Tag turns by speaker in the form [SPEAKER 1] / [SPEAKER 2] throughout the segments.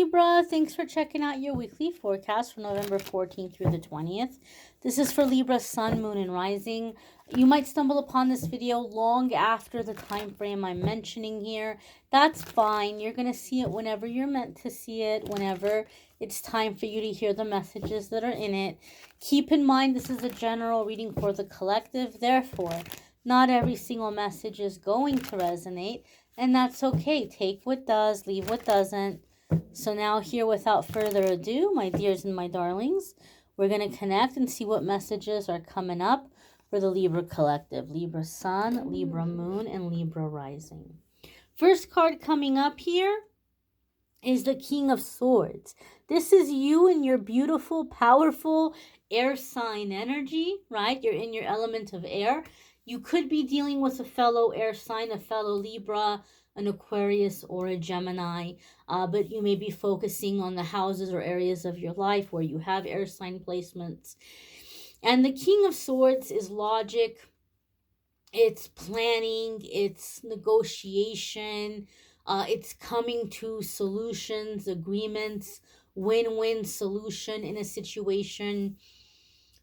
[SPEAKER 1] Libra. Thanks for checking out your weekly forecast for November 14th through the 20th. This is for Libra, Sun, Moon, and Rising. You might stumble upon this video long after the time frame I'm mentioning here. That's fine. You're going to see it whenever you're meant to see it, whenever it's time for you to hear the messages that are in it. Keep in mind, this is a general reading for the collective. Therefore, not every single message is going to resonate, and that's okay. Take what does, leave what doesn't. So now here, without further ado, my dears and my darlings, we're going to connect and see what messages are coming up for the Libra collective. Libra Sun, Libra Moon, and Libra Rising. First card coming up here is the King of Swords. This is you and your beautiful, powerful air sign energy, right? You're in your element of air. You could be dealing with a fellow air sign, a fellow Libra, an Aquarius, or a Gemini, but you may be focusing on the houses or areas of your life where you have air sign placements. And the King of Swords is logic, it's planning, it's negotiation, it's coming to solutions, agreements, win-win solution in a situation.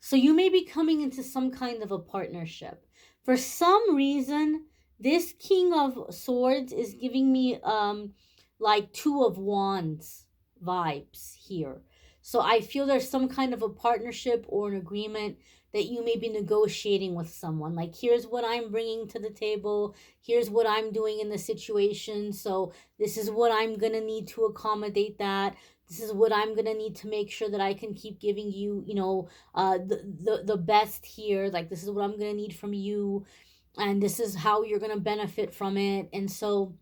[SPEAKER 1] So you may be coming into some kind of a partnership. For some reason, this King of Swords is giving me like Two of Wands vibes here. So I feel there's some kind of a partnership or an agreement that you may be negotiating with someone. Like, here's what I'm bringing to the table. Here's what I'm doing in the situation. So this is what I'm going to need to accommodate that. This is what I'm going to need to make sure that I can keep giving you, the best here. Like, this is what I'm going to need from you. And this is how you're going to benefit from it. And so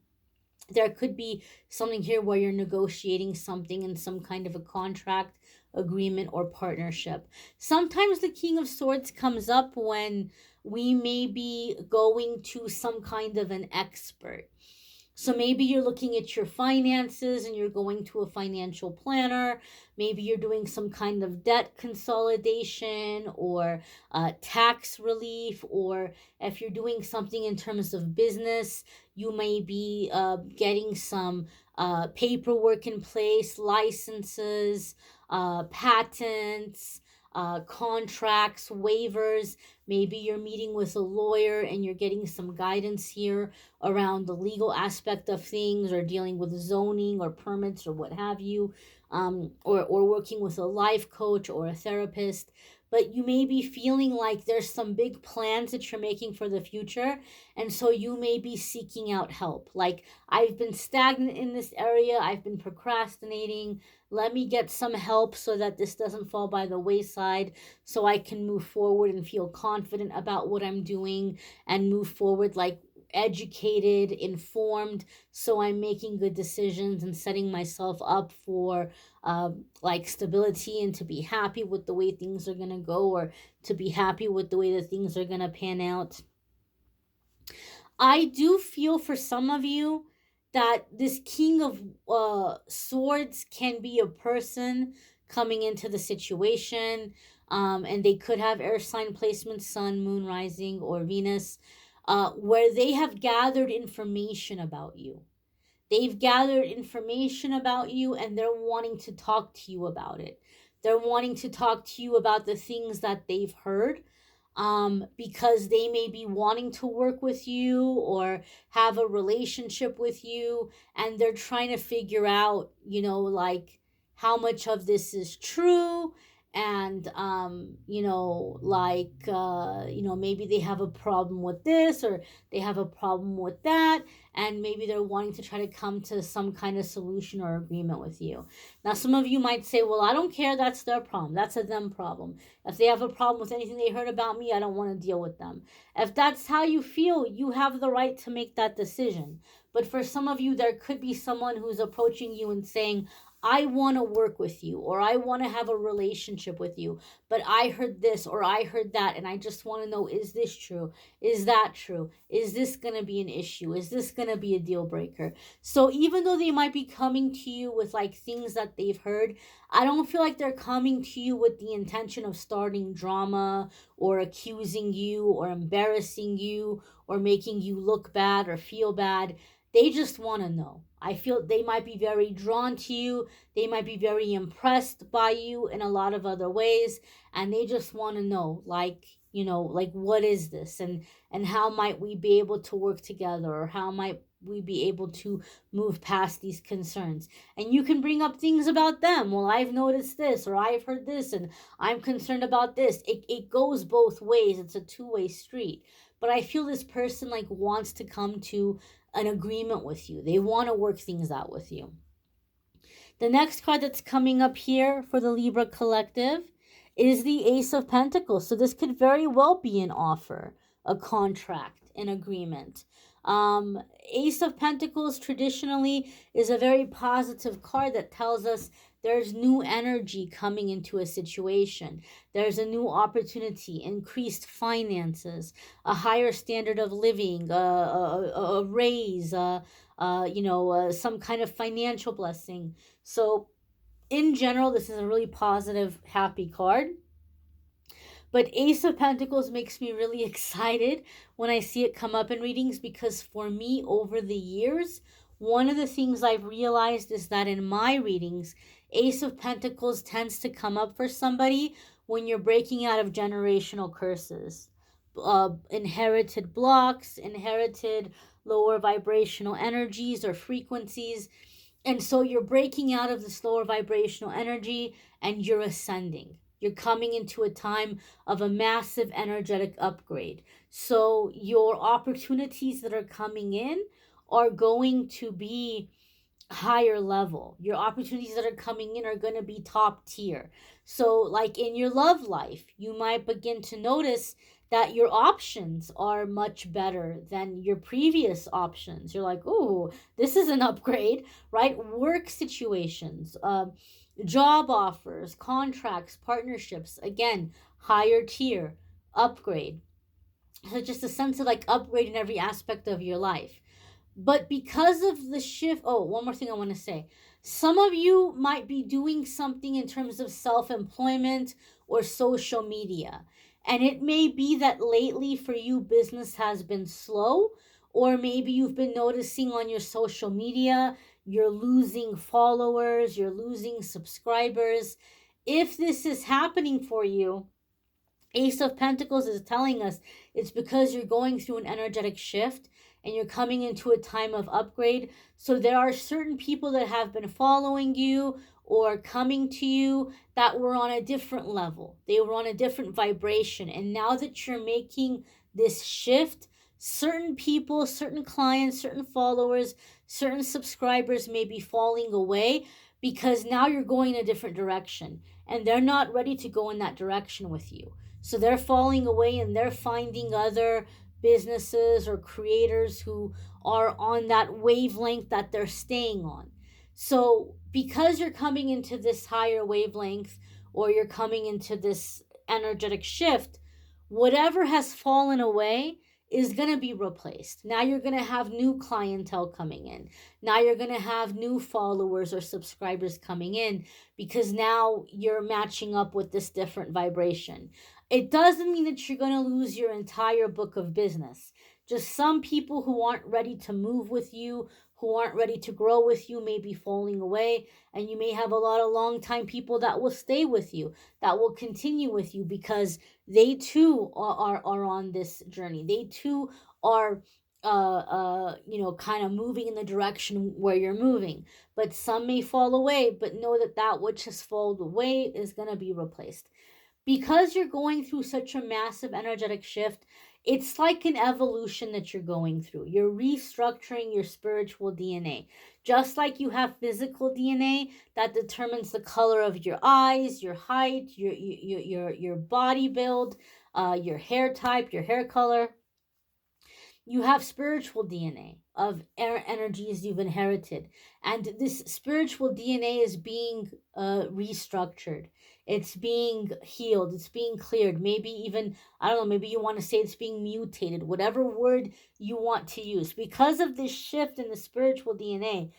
[SPEAKER 1] there could be something here where you're negotiating something in some kind of a contract, agreement, or partnership. Sometimes the King of Swords comes up when we may be going to some kind of an expert. So maybe you're looking at your finances and you're going to a financial planner. Maybe you're doing some kind of debt consolidation or tax relief, or if you're doing something in terms of business, you may be getting some paperwork in place, licenses, patents, contracts, waivers. Maybe you're meeting with a lawyer and you're getting some guidance here around the legal aspect of things, or dealing with zoning or permits or what have you, or working with a life coach or a therapist. But you may be feeling like there's some big plans that you're making for the future, and so you may be seeking out help. Like, I've been stagnant in this area, I've been procrastinating, let me get some help so that this doesn't fall by the wayside, so I can move forward and feel confident about what I'm doing and move forward like educated, informed, so I'm making good decisions and setting myself up for like stability, and to be happy with the way things are going to go, or to be happy with the way that things are going to pan out. I do feel for some of you that this King of Swords can be a person coming into the situation, and they could have air sign placement, Sun, Moon, Rising, or Venus, where they have gathered information about you. They've gathered information about you, and they're wanting to talk to you about it. They're wanting to talk to you about the things that they've heard, because they may be wanting to work with you or have a relationship with you, and they're trying to figure out, like, how much of this is true, and maybe they have a problem with this, or they have a problem with that, and maybe they're wanting to try to come to some kind of solution or agreement with you. Now, some of you might say, well, I don't care, that's their problem, that's a them problem. If they have a problem with anything they heard about me, I don't want to deal with them. If that's how you feel, you have the right to make that decision. But for some of you, there could be someone who's approaching you and saying, I want to work with you, or I want to have a relationship with you, but I heard this or I heard that, and I just want to know, is this true? Is that true? Is this going to be an issue? Is this going to be a deal breaker? So even though they might be coming to you with like things that they've heard, I don't feel like they're coming to you with the intention of starting drama or accusing you or embarrassing you or making you look bad or feel bad. They just want to know. I feel they might be very drawn to you. They might be very impressed by you in a lot of other ways. And they just want to know, like, like, what is this? And how might we be able to work together? Or how might we be able to move past these concerns? And you can bring up things about them. Well, I've noticed this, or I've heard this, and I'm concerned about this. It goes both ways. It's a two-way street. But I feel this person like wants to come to an agreement with you. They want to work things out with you. The next card that's coming up here for the Libra collective is the Ace of Pentacles. So this could very well be an offer, a contract, an agreement. Ace of Pentacles traditionally is a very positive card that tells us there's new energy coming into a situation. There's a new opportunity, increased finances, a higher standard of living, a raise, some kind of financial blessing. So in general, this is a really positive, happy card. But Ace of Pentacles makes me really excited when I see it come up in readings, because for me, over the years, one of the things I've realized is that in my readings, Ace of Pentacles tends to come up for somebody when you're breaking out of generational curses, inherited blocks, inherited lower vibrational energies or frequencies. And so you're breaking out of this lower vibrational energy and you're ascending. You're coming into a time of a massive energetic upgrade. So your opportunities that are coming in are going to be higher level. Your opportunities that are coming in are going to be top tier. So like in your love life, you might begin to notice that your options are much better than your previous options. You're like, oh, this is an upgrade, right? Work situations, job offers, contracts, partnerships, again, higher tier, upgrade. So just a sense of like upgrade in every aspect of your life. But because of the shift, oh, one more thing I want to say. Some of you might be doing something in terms of self-employment or social media. And it may be that lately for you, business has been slow, or maybe you've been noticing on your social media, you're losing followers, you're losing subscribers. If this is happening for you, Ace of Pentacles is telling us it's because you're going through an energetic shift and you're coming into a time of upgrade. So there are certain people that have been following you or coming to you that were on a different level. They were on a different vibration. And now that you're making this shift, certain people, certain clients, certain followers, certain subscribers may be falling away because now you're going in a different direction and they're not ready to go in that direction with you. So they're falling away and they're finding other businesses or creators who are on that wavelength that they're staying on. So because you're coming into this higher wavelength or you're coming into this energetic shift, whatever has fallen away is going to be replaced. Now you're going to have new clientele coming in. Now you're going to have new followers or subscribers coming in because now you're matching up with this different vibration. It doesn't mean that you're going to lose your entire book of business. Just some people who aren't ready to move with you, who aren't ready to grow with you, may be falling away. And you may have a lot of long-time people that will stay with you, that will continue with you because they too are on this journey. They too are kind of moving in the direction where you're moving. But some may fall away, but know that that which has fallen away is going to be replaced. Because you're going through such a massive energetic shift, it's like an evolution that you're going through. You're restructuring your spiritual DNA. Just like you have physical DNA that determines the color of your eyes, your height, your body build, your hair type, your hair color. You have spiritual DNA of energies you've inherited. And this spiritual DNA is being restructured. It's being healed. It's being cleared. Maybe even, I don't know, maybe you want to say it's being mutated. Whatever word you want to use. Because of this shift in the spiritual DNA,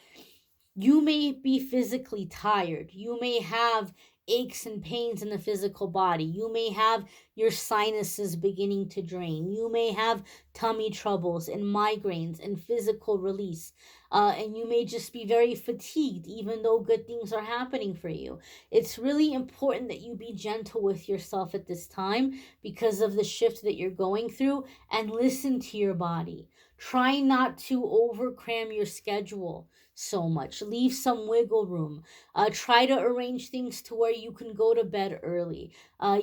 [SPEAKER 1] you may be physically tired. You may have aches and pains in the physical body. You may have your sinuses beginning to drain. You may have tummy troubles and migraines and physical release. And you may just be very fatigued, even though good things are happening for you. It's really important that you be gentle with yourself at this time because of the shift that you're going through, and listen to your body. Try not to overcram your schedule so much. Leave some wiggle room. Try to arrange things to where you can go to bed early.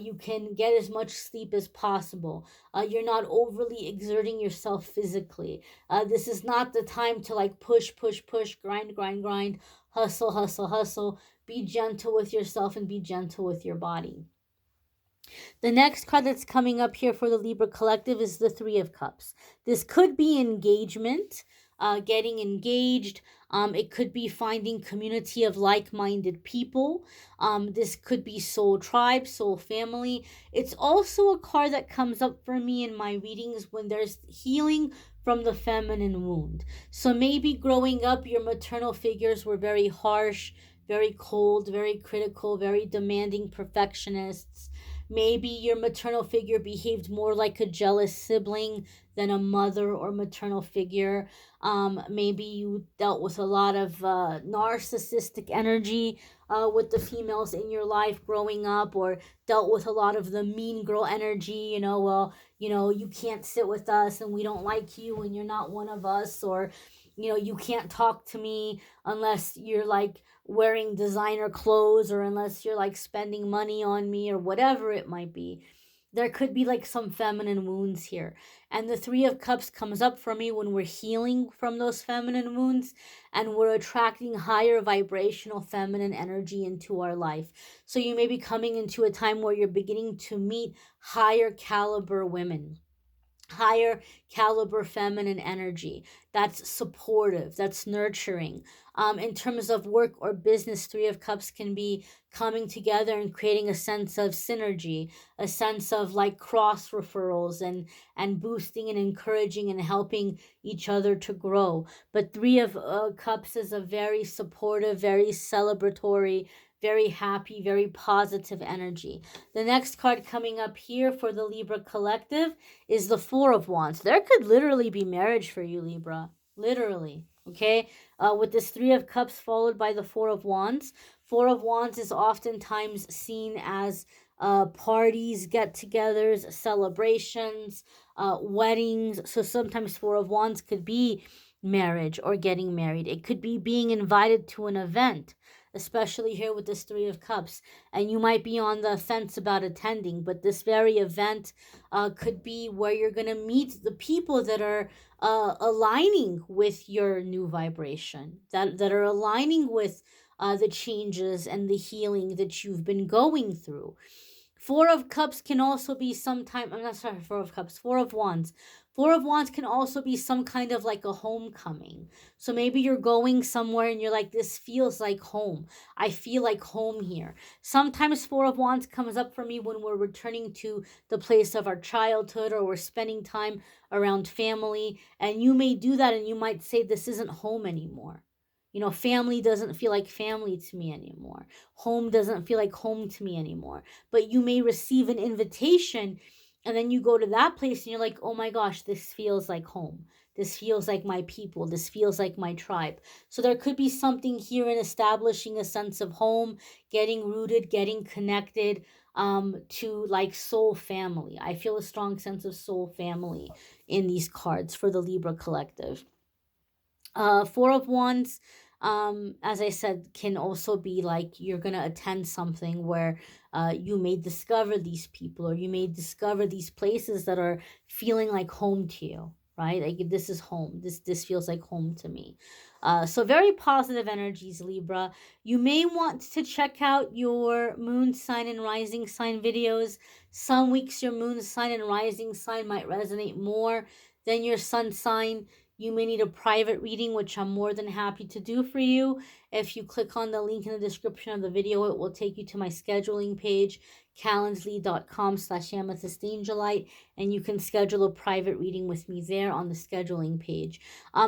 [SPEAKER 1] You can get as much sleep as possible. You're not overly exerting yourself physically. This is not the time to like push, push, push, grind, grind, grind, hustle, hustle, hustle. Be gentle with yourself and be gentle with your body. The next card that's coming up here for the Libra collective is the Three of Cups. This could be engagement, getting engaged. It could be finding community of like-minded people. This could be soul tribe, soul family. It's also a card that comes up for me in my readings when there's healing from the feminine wound. So maybe growing up, your maternal figures were very harsh, very cold, very critical, very demanding perfectionists. Maybe your maternal figure behaved more like a jealous sibling than a mother or maternal figure. Maybe you dealt with a lot of narcissistic energy with the females in your life growing up, or dealt with a lot of the mean girl energy, you can't sit with us and we don't like you and you're not one of us, or you can't talk to me unless you're like wearing designer clothes, or unless you're like spending money on me, or whatever it might be. There could be like some feminine wounds here. And the Three of Cups comes up for me when we're healing from those feminine wounds and we're attracting higher vibrational feminine energy into our life. So you may be coming into a time where you're beginning to meet higher caliber women, higher caliber feminine energy that's supportive, that's nurturing. In terms of work or business, Three of Cups can be coming together and creating a sense of synergy, a sense of like cross referrals and boosting and encouraging and helping each other to grow. But Three of Cups is a very supportive, very celebratory, very happy, very positive energy. The next card coming up here for the Libra collective is the Four of Wands. There could literally be marriage for you, Libra. Literally. Okay? With this Three of Cups followed by the Four of Wands. Four of Wands is oftentimes seen as parties, get-togethers, celebrations, weddings. So sometimes Four of Wands could be marriage or getting married. It could be being invited to an event, especially here with this Three of Cups. And you might be on the fence about attending, but this very event could be where you're going to meet the people that are aligning with your new vibration, that are aligning with the changes and the healing that you've been going through. Four of Cups can also be sometime, I'm not sorry, Four of Cups, Four of Wands. Four of Wands can also be some kind of like a homecoming. So maybe you're going somewhere and you're like, this feels like home. I feel like home here. Sometimes Four of Wands comes up for me when we're returning to the place of our childhood, or we're spending time around family. And you may do that and you might say, this isn't home anymore. Family doesn't feel like family to me anymore. Home doesn't feel like home to me anymore. But you may receive an invitation and then you go to that place and you're like, oh my gosh, this feels like home. This feels like my people. This feels like my tribe. So there could be something here in establishing a sense of home, getting rooted, getting connected to like soul family. I feel a strong sense of soul family in these cards for the Libra collective. Four of Wands, as I said, can also be like you're going to attend something where you may discover these people, or you may discover these places that are feeling like home to you, right? Like this is home. This feels like home to me. So very positive energies, Libra. You may want to check out your moon sign and rising sign videos. Some weeks your moon sign and rising sign might resonate more than your sun sign. You may need a private reading, which I'm more than happy to do for you. If you click on the link in the description of the video, it will take you to my scheduling page, calendly.com/amethystangelite, and you can schedule a private reading with me there on the scheduling page.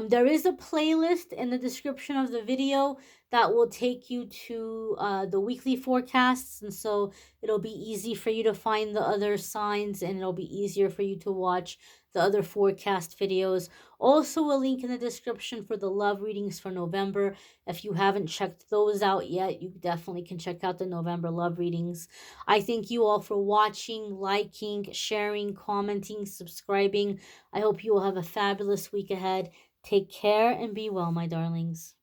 [SPEAKER 1] There is a playlist in the description of the video that will take you to the weekly forecasts. And so it'll be easy for you to find the other signs, and it'll be easier for you to watch the other forecast videos. Also, a link in the description for the love readings for November. If you haven't checked those out yet, you definitely can check out the November love readings. I thank you all for watching, liking, sharing, commenting, subscribing. I hope you will have a fabulous week ahead. Take care and be well, my darlings.